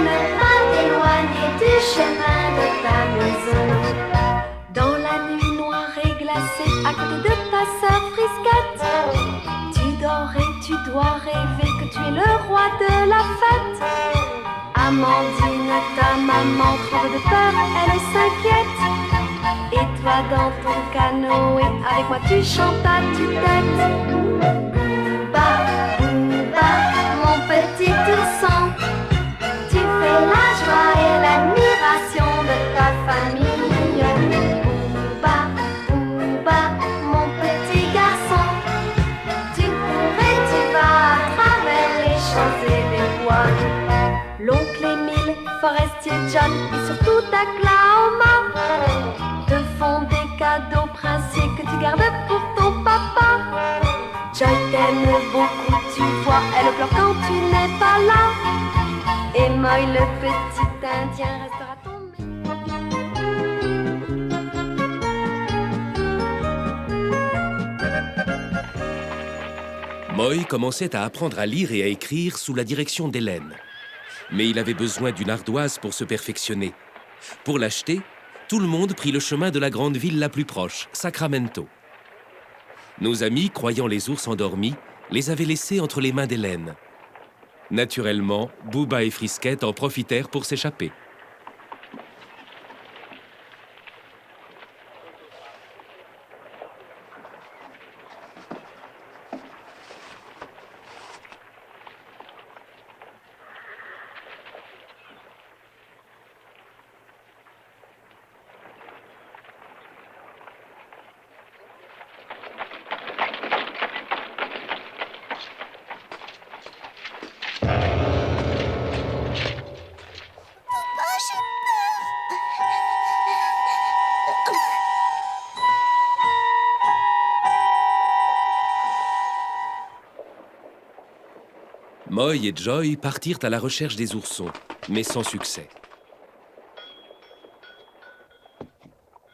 ne pas t'éloigner du chemin de ta maison. Dans la nuit noire et glacée, à côté de ta sœur Frisquette, tu dors et tu dois rêver que tu es le roi de la fête. Amandine, ta maman tremble de peur, elle s'inquiète. Et toi dans ton canoë, avec moi tu chantes à tue-tête. Booba, Booba, mon petit ourson, tu fais la joie et l'admiration de ta famille. Booba, Booba, mon petit garçon, tu cours et tu vas à travers les champs et les bois. L'oncle Émile, Forestier John et surtout Oklahoma te font des cadeaux princiers que tu gardes pour ton papa. Joy t'aime beaucoup, tu vois, elle pleure quand tu n'es pas là. Et Moy, le petit Indien, restera ton Moy commençait à apprendre à lire et à écrire sous la direction d'Hélène. Mais il avait besoin d'une ardoise pour se perfectionner. Pour l'acheter, tout le monde prit le chemin de la grande ville la plus proche, Sacramento. Nos amis, croyant les ours endormis, les avaient laissés entre les mains d'Hélène. Naturellement, Booba et Frisquette en profitèrent pour s'échapper. Moy et Joy partirent à la recherche des oursons, mais sans succès.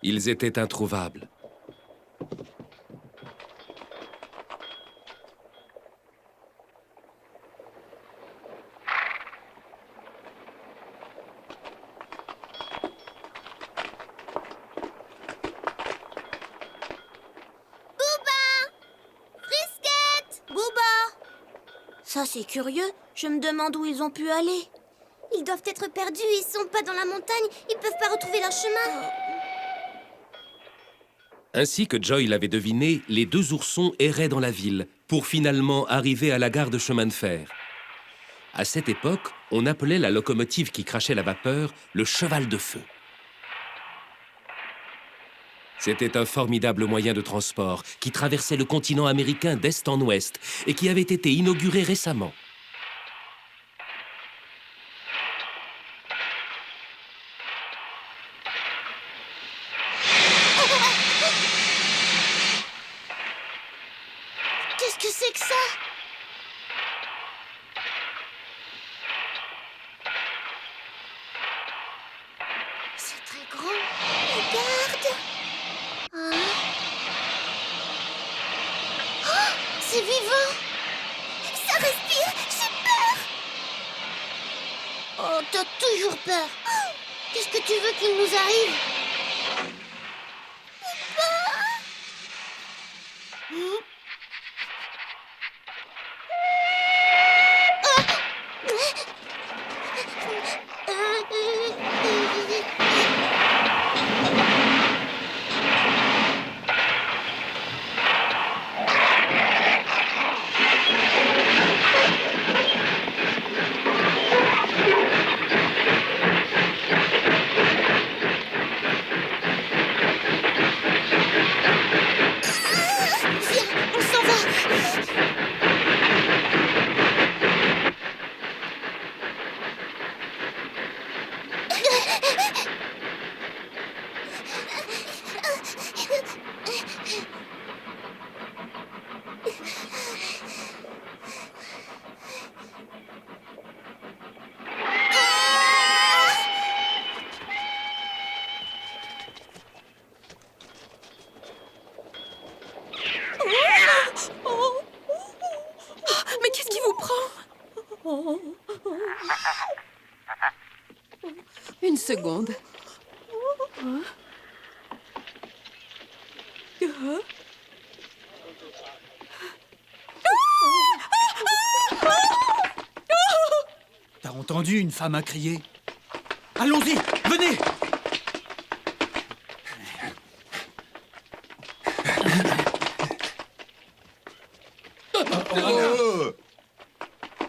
Ils étaient introuvables. Ça, c'est curieux. Je me demande où ils ont pu aller. Ils doivent être perdus, ils sont pas dans la montagne, ils peuvent pas retrouver leur chemin. Ainsi que Joy l'avait deviné, les deux oursons erraient dans la ville pour finalement arriver à la gare de chemin de fer. À cette époque, on appelait la locomotive qui crachait la vapeur le cheval de feu. C'était un formidable moyen de transport qui traversait le continent américain d'est en ouest et qui avait été inauguré récemment. Qu'est-ce que c'est que ça? C'est très grand. Regarde! C'est vivant! Ça respire! J'ai peur! Oh, t'as toujours peur! Qu'est-ce que tu veux qu'il nous arrive? Une seconde. T'as entendu, une femme a crié. Allons-y, venez!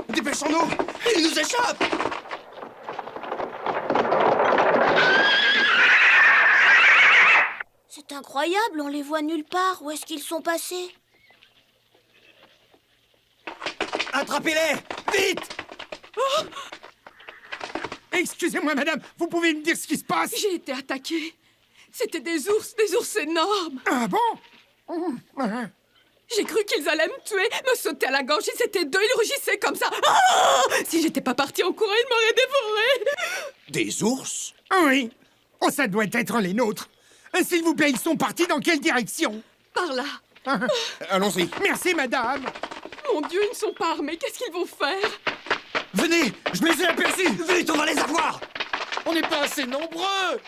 Dépêchons-nous! Il nous échappe! C'est incroyable, on les voit nulle part. Où est-ce qu'ils sont passés? Attrapez-les! Vite! Excusez-moi, madame, vous pouvez me dire ce qui se passe? J'ai été attaquée. C'était des ours énormes. Ah bon? J'ai cru qu'ils allaient me tuer, me sauter à la gorge. Ils étaient deux, ils rugissaient comme ça. Ah! Si j'étais pas partie en courant, ils m'auraient dévoré. Des ours? Oui. Oh, ça doit être les nôtres. S'il vous plaît, ils sont partis dans quelle direction? Par là. Allons-y. Merci, madame. Mon Dieu, ils ne sont pas armés. Qu'est-ce qu'ils vont faire? Venez! Je les ai aperçus! Vite, on va les avoir! On n'est pas assez nombreux!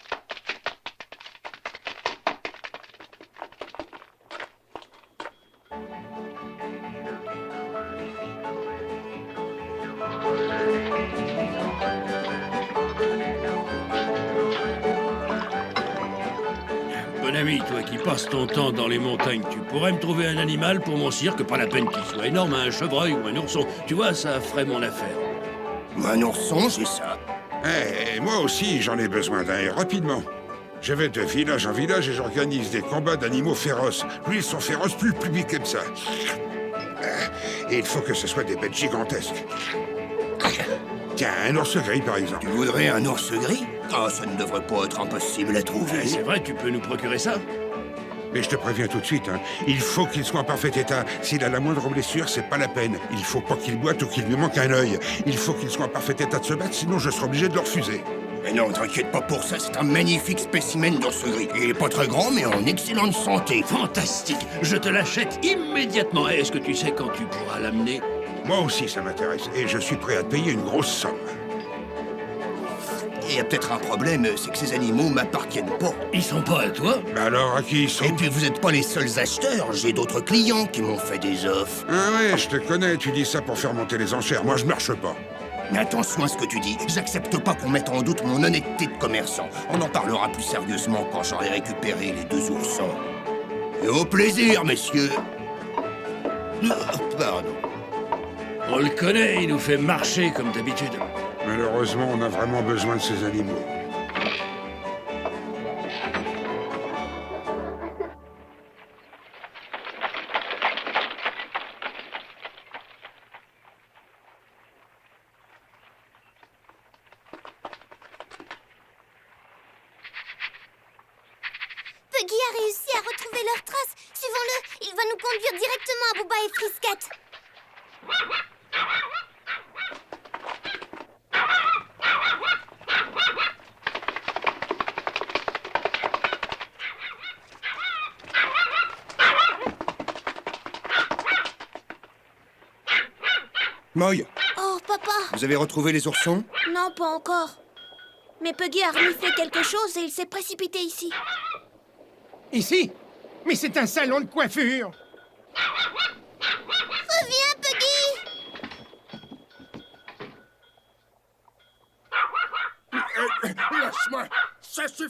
Bon ami, toi qui passes ton temps dans les montagnes, tu pourrais me trouver un animal pour mon cirque, pas la peine qu'il soit énorme, un chevreuil ou un ourson. Tu vois, ça ferait mon affaire. Un ourson, j'ai ça. Eh, moi aussi, j'en ai besoin d'un, et rapidement. Je vais de village en village et j'organise des combats d'animaux féroces. Plus ils sont féroces, plus le public aime ça. Et il faut que ce soit des bêtes gigantesques. Tiens, un ours gris, par exemple. Tu voudrais un ours gris? Oh, ça ne devrait pas être impossible à trouver. C'est vrai, tu peux nous procurer ça? Mais je te préviens tout de suite, hein, il faut qu'il soit en parfait état. S'il a la moindre blessure, c'est pas la peine. Il faut pas qu'il boite ou qu'il lui manque un œil. Il faut qu'il soit en parfait état de se battre, sinon je serai obligé de le refuser. Mais non, t'inquiète pas pour ça, c'est un magnifique spécimen d'ours gris. Il est pas très grand, mais en excellente santé. Fantastique! Je te l'achète immédiatement. Est-ce que tu sais quand tu pourras l'amener? Moi aussi, ça m'intéresse, et je suis prêt à te payer une grosse somme. Il y a peut-être un problème, c'est que ces animaux m'appartiennent pas. Ils sont pas à toi? Mais alors, à qui ils sont? Et puis vous êtes pas les seuls acheteurs, j'ai d'autres clients qui m'ont fait des offres. Ah ouais, je te connais, tu dis ça pour faire monter les enchères. Moi, je marche pas. Mais attention à ce que tu dis, j'accepte pas qu'on mette en doute mon honnêteté de commerçant. On en parlera plus sérieusement quand j'aurai récupéré les deux oursons. Et au plaisir, messieurs. Pardon. On le connaît, il nous fait marcher comme d'habitude. Malheureusement, on a vraiment besoin de ces animaux. Puggy a réussi à retrouver leurs traces. Suivons-le, il va nous conduire directement à Booba et Friscat. Moy, Oh, papa! vous avez retrouvé les oursons? Non, pas encore. Mais Puggy a reniflé quelque chose et il s'est précipité ici. Ici? Mais c'est un salon de coiffure. Reviens, Puggy! Lâche-moi! Ça suffit!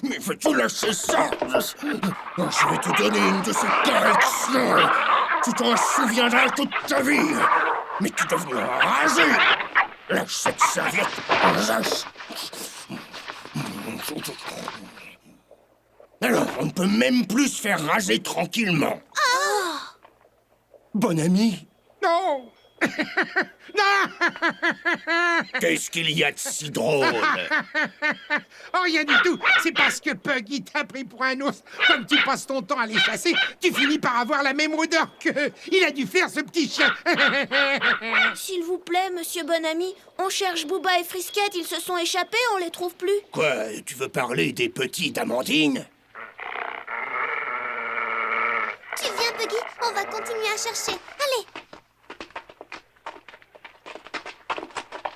Mais veux-tu lâcher ça? Je vais te donner une de ces corrections! Tu t'en souviendras toute ta vie! Mais tu devrais rager! Lâche cette serviette! Lâche! Alors, on ne peut même plus se faire rager tranquillement. Bon ami, Non! Non! qu'est-ce qu'il y a de si drôle? Oh, rien du tout. C'est parce que Puggy t'a pris pour un ours. Comme tu passes ton temps à les chasser, tu finis par avoir la même odeur qu'eux. Il a dû faire ce petit chien. S'il vous plaît, monsieur Bonami, on cherche Booba et Friscat, ils se sont échappés, on les trouve plus. Quoi, tu veux parler des petits d'Amandine? Tu viens, Puggy, on va continuer à chercher. Allez!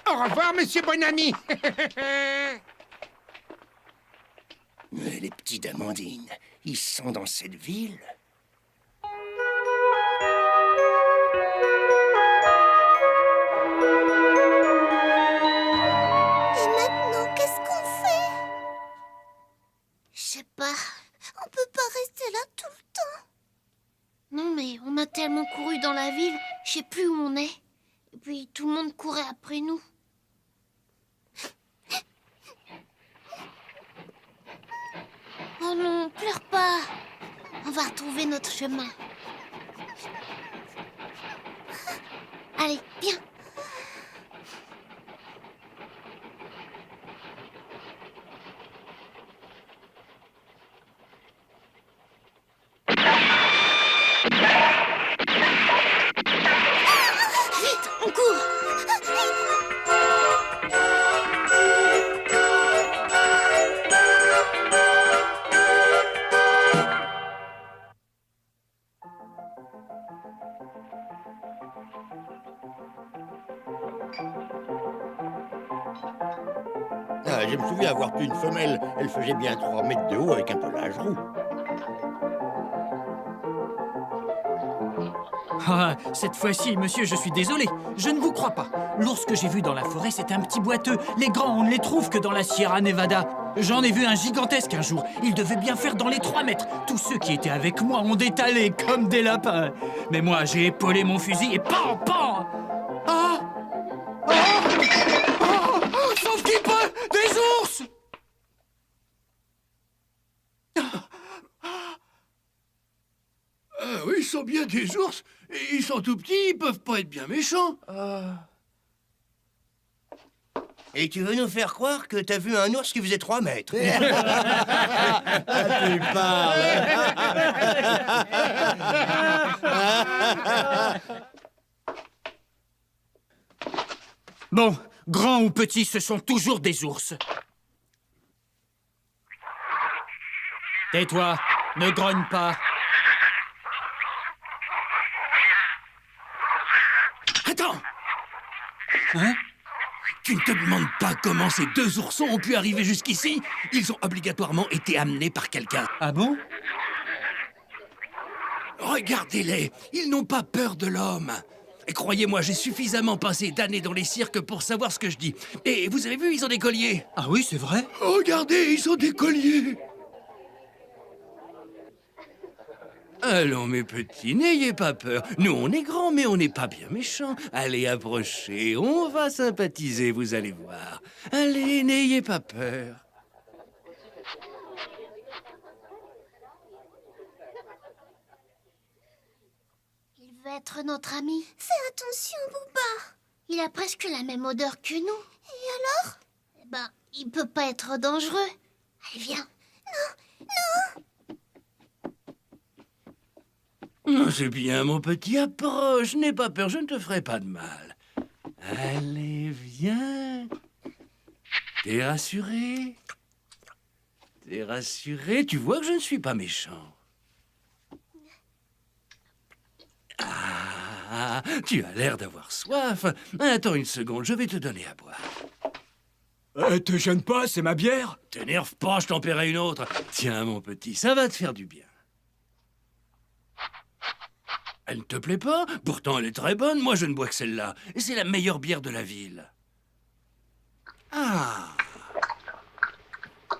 Au revoir, monsieur Bonami. Les petits d'Amandine, ils sont dans cette ville. Et maintenant, qu'est-ce qu'on fait? Je sais pas. On peut pas rester là tout le temps. Non, mais on a tellement couru dans la ville, je sais plus où on est. Et puis tout le monde courait après nous. Oh non, pleure pas. On va retrouver notre chemin. Allez, viens. Vite, on court. Ah, je me souviens avoir pu une femelle. Elle faisait bien 3 mètres de haut avec un pelage roux. Ah, cette fois-ci, monsieur, je suis désolé. Je ne vous crois pas. L'ours que j'ai vu dans la forêt, c'est un petit boiteux. Les grands, on ne les trouve que dans la Sierra Nevada. J'en ai vu un gigantesque un jour. Il devait bien faire dans les 3 mètres. Tous ceux qui étaient avec moi ont détalé comme des lapins. Mais moi, j'ai épaulé mon fusil et pan, pan! Ah! Ah! Ah! Sauf qu'il peut! Des ours! Ah oui, ils sont bien des ours. Et ils sont tout petits, ils peuvent pas être bien méchants. Et tu veux nous faire croire que t'as vu un ours qui faisait 3 mètres? Tu parles. Bon, grands ou petits, ce sont toujours des ours. Tais-toi, ne grogne pas. Attends! Hein? Tu ne te demandes pas comment ces 2 oursons ont pu arriver jusqu'ici? Ils ont obligatoirement été amenés par quelqu'un. Ah bon? Regardez-les, ils n'ont pas peur de l'homme. Et croyez-moi, j'ai suffisamment passé d'années dans les cirques pour savoir ce que je dis. Et vous avez vu, ils ont des colliers. Ah oui, c'est vrai? Regardez, ils ont des colliers. Allons, mes petits, n'ayez pas peur. Nous, on est grands, mais on n'est pas bien méchants. Allez, approchez, on va sympathiser, vous allez voir. Allez, n'ayez pas peur. Il veut être notre ami. Fais attention, Booba. Il a presque la même odeur que nous. Et alors? Eh ben, il peut pas être dangereux. Allez, viens. Oh, c'est bien, mon petit, approche. N'aie pas peur, je ne te ferai pas de mal. Allez, viens. T'es rassuré? T'es rassuré? Tu vois que je ne suis pas méchant. Ah, tu as l'air d'avoir soif. Attends une seconde, je vais te donner à boire. Te gêne pas, c'est ma bière. T'énerve pas, je t'en paierai une autre. Tiens, mon petit, ça va te faire du bien. Elle ne te plaît pas? Pourtant, elle est très bonne. Moi, je ne bois que celle-là. Et c'est la meilleure bière de la ville. Ah!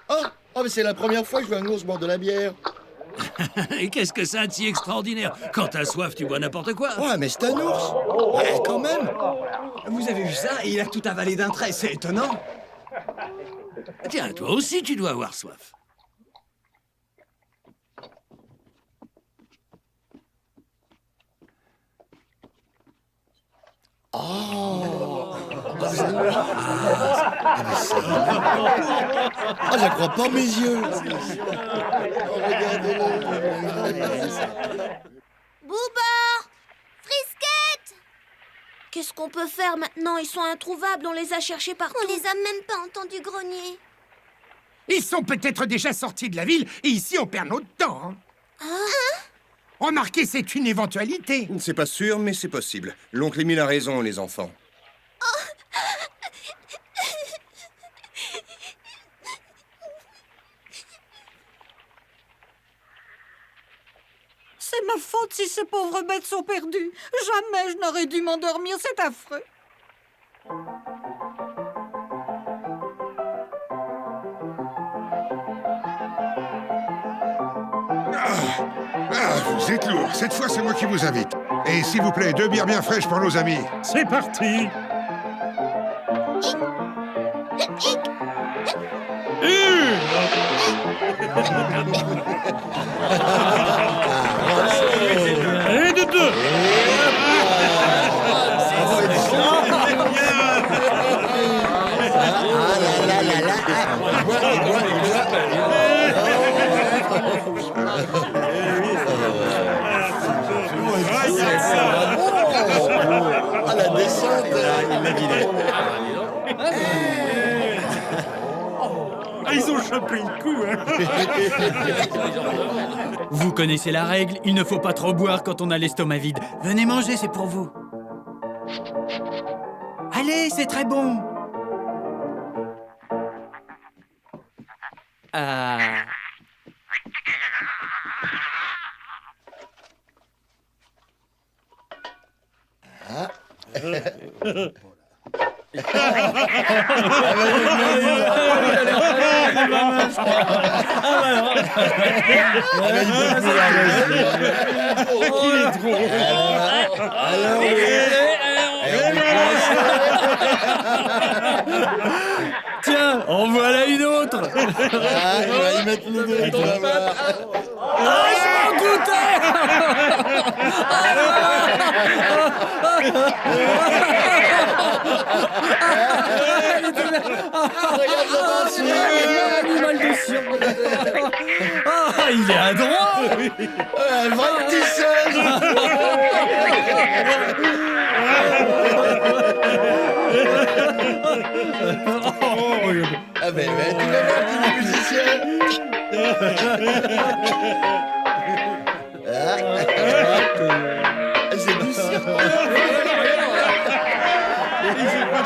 Oh, mais c'est la première fois que je vois un ours boire de la bière. Et qu'est-ce que ça a de si extraordinaire? Quand t'as soif, tu bois n'importe quoi. Ouais, mais c'est un ours. Ouais, quand même. Vous avez vu ça? Il a tout avalé d'un trait, c'est étonnant. Tiens, toi aussi, tu dois avoir soif. Ah, je crois pas mes yeux. Booba! Frisquette! Qu'est-ce qu'on peut faire maintenant? Ils sont introuvables, on les a cherchés partout. On les a même pas entendus grogner. Ils sont peut-être déjà sortis de la ville et ici on perd notre temps. Remarquez, c'est une éventualité. C'est pas sûr, mais c'est possible. L'oncle Émile a raison, les enfants. si ces pauvres bêtes sont perdues. Jamais je n'aurais dû m'endormir, c'est affreux. Vous êtes lourd. Cette fois, c'est moi qui vous invite. Et s'il vous plaît, 2 bières bien fraîches pour nos amis. C'est parti. Et de 2. La descente, il l'a guidé. Ils ont chopé le coup, hein. Vous connaissez la règle, il ne faut pas trop boire quand on a l'estomac vide. Venez manger, c'est pour vous. Allez, c'est très bon. Tiens, en voilà une autre. Il va y mettre le nez, tu vas voir. Je m'en doutais. Il est adroit. Un vrai petit singe. Ah ben, tu vas voir qu'il est musicien. C'est du cirque.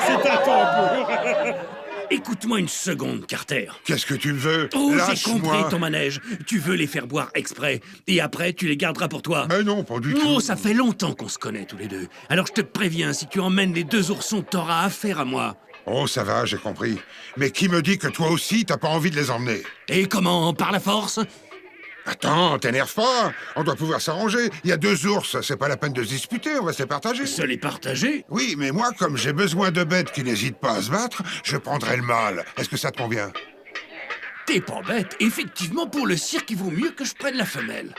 C'est un tambour. Écoute-moi une seconde, Carter. Qu'est-ce que tu veux? Oh, j'ai Lâche-moi. compris ton manège. Tu veux les faire boire exprès. Et après, tu les garderas pour toi. Mais non, pas du tout. Oh, ça fait longtemps qu'on se connaît tous les deux. Alors je te préviens, si tu emmènes les 2 oursons, t'auras affaire à moi. Oh, ça va, j'ai compris. Mais qui me dit que toi aussi, t'as pas envie de les emmener? Et comment? Par la force? Attends, t'énerve pas. On doit pouvoir s'arranger. Il y a 2 ours, c'est pas la peine de se disputer, on va se les partager. Se les partager? Oui, mais moi, comme j'ai besoin de bêtes qui n'hésitent pas à se battre, je prendrai le mâle. Est-ce que ça te convient? T'es pas bête. Effectivement, pour le cirque, il vaut mieux que je prenne la femelle.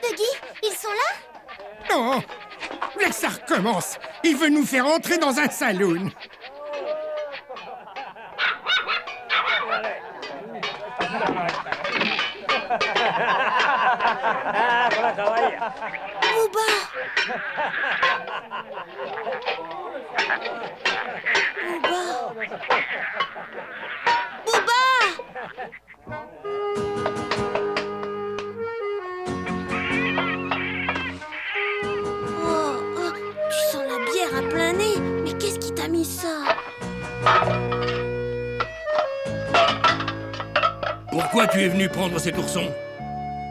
Peggy, ils sont là? Non. Là, ça recommence. Il veut nous faire entrer dans un saloon. Booba! Oh, tu sens la bière à plein nez. Mais qu'est-ce qui t'a mis ça? Pourquoi tu es venu prendre cet ourson?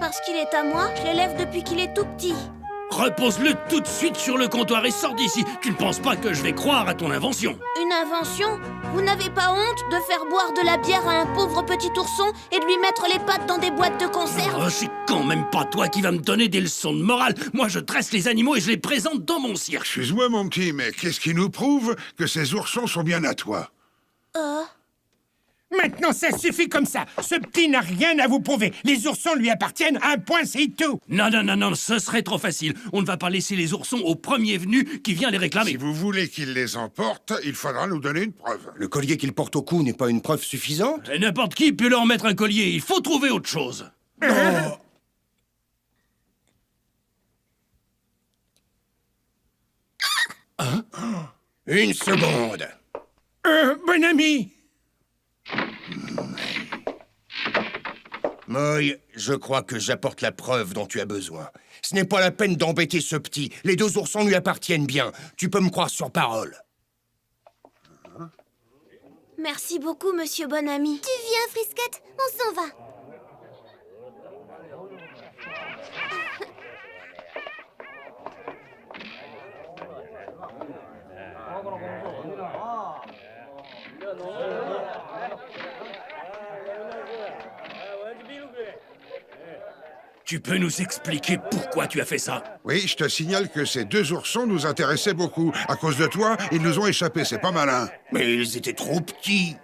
Parce qu'il est à moi, je l'élève depuis qu'il est tout petit. Repose-le tout de suite sur le comptoir et sors d'ici. Tu ne penses pas que je vais croire à ton invention? Une invention? Vous n'avez pas honte de faire boire de la bière à un pauvre petit ourson et de lui mettre les pattes dans des boîtes de conserve? Oh, c'est quand même pas toi qui vas me donner des leçons de morale. Moi, je dresse les animaux et je les présente dans mon cirque. Excuse-moi, mon petit, mais qu'est-ce qui nous prouve que ces oursons sont bien à toi? Maintenant, ça suffit comme ça. Ce petit n'a rien à vous prouver. Les oursons lui appartiennent, un point, c'est tout. Non, non, non, non, ce serait trop facile. On ne va pas laisser les oursons au premier venu qui vient les réclamer. Si vous voulez qu'il les emporte, il faudra nous donner une preuve. Le collier qu'il porte au cou n'est pas une preuve suffisante? Et n'importe qui peut leur mettre un collier. Il faut trouver autre chose. Une seconde. Bon ami. Moy, je crois que j'apporte la preuve dont tu as besoin. Ce n'est pas la peine d'embêter ce petit. Les 2 oursons lui appartiennent bien. Tu peux me croire sur parole. Merci beaucoup, monsieur Bonami. Tu viens, Frisquette, on s'en va. Tu peux nous expliquer pourquoi tu as fait ça? Oui, je te signale que ces 2 oursons nous intéressaient beaucoup. À cause de toi, ils nous ont échappé, c'est pas malin. Mais ils étaient trop petits.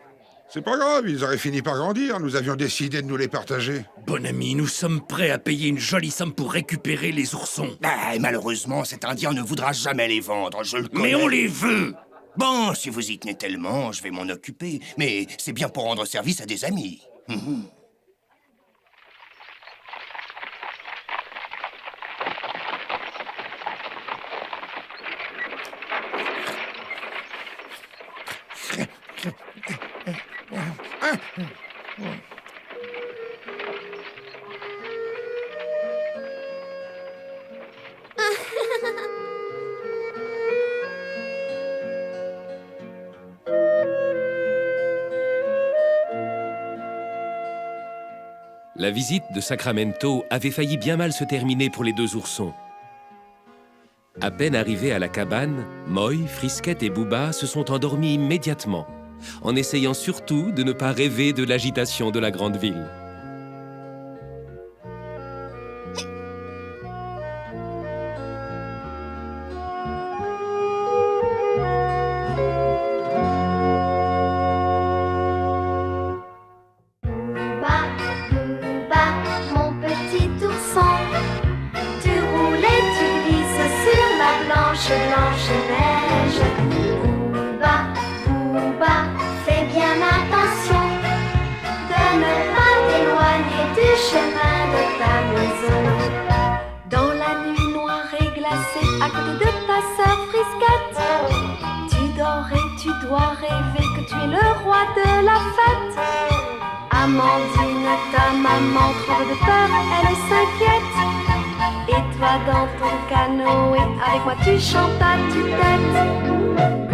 C'est pas grave, ils auraient fini par grandir. Nous avions décidé de nous les partager. Bon ami, nous sommes prêts à payer une jolie somme pour récupérer les oursons. Ah, malheureusement, cet Indien ne voudra jamais les vendre, je le connais. Mais on les veut! Bon, si vous y tenez tellement, je vais m'en occuper. Mais c'est bien pour rendre service à des amis. La visite de Sacramento avait failli bien mal se terminer pour les 2 oursons. À peine arrivés à la cabane, Moy, Frisquette et Booba se sont endormis immédiatement, en essayant surtout de ne pas rêver de l'agitation de la grande ville. Blanche neige, Booba, Booba, fais bien attention de ne pas t'éloigner du chemin de ta maison. Dans la nuit noire et glacée, à côté de ta sœur Frisquette, tu dors et tu dois rêver que tu es le roi de la fête. Amandine, ta maman tremble de peur, elle s'inquiète. Et toi dans ton canoë, avec moi tu chantes à tue-tête.